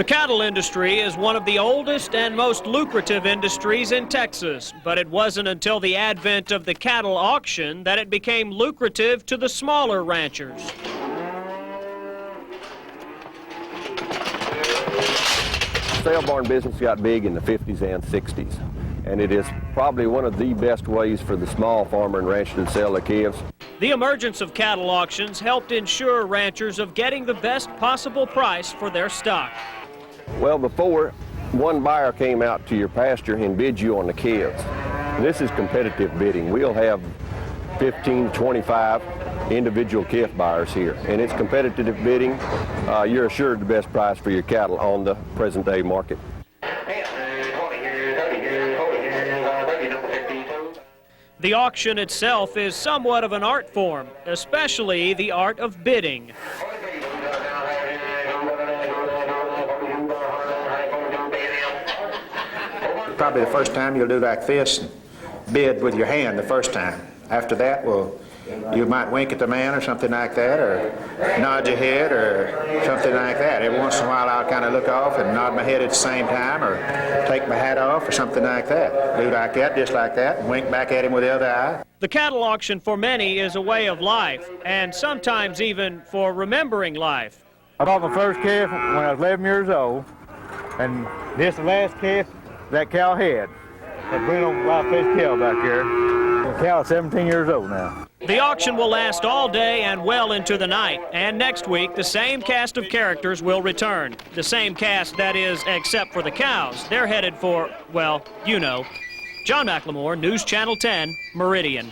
The cattle industry is one of the oldest and most lucrative industries in Texas, but it wasn't until the advent of the cattle auction that it became lucrative to the smaller ranchers. Sale barn business got big in the 50s and 60s, and it is probably one of the best ways for the small farmer and rancher to sell their calves. The emergence of cattle auctions helped ensure ranchers of getting the best possible price for their stock. Well, before, one buyer came out to your pasture and bid you on the calves. This is competitive bidding. We'll have 15, 25 individual calf buyers here, and it's competitive bidding. You're assured the best price for your cattle on the present day market. The auction itself is somewhat of an art form, especially the art of bidding. Probably the first time you'll do like this and bid with your hand the first time. After that, well, you might wink at the man or something like that, or nod your head or something like that. Every once in a while I'll kind of look off and nod my head at the same time, or take my hat off or something like that. Do like that, just like that, and wink back at him with the other eye. The cattle auction for many is a way of life, and sometimes even for remembering life. I bought my first calf when I was 11 years old, and this the last calf that cow had. That Bruno fish cow back there. The cow is 17 years old now. The auction will last all day and well into the night, and next week the same cast of characters will return. The same cast, that is, except for the cows. They're headed for, well, you know. John McLemore, News Channel 10, Meridian.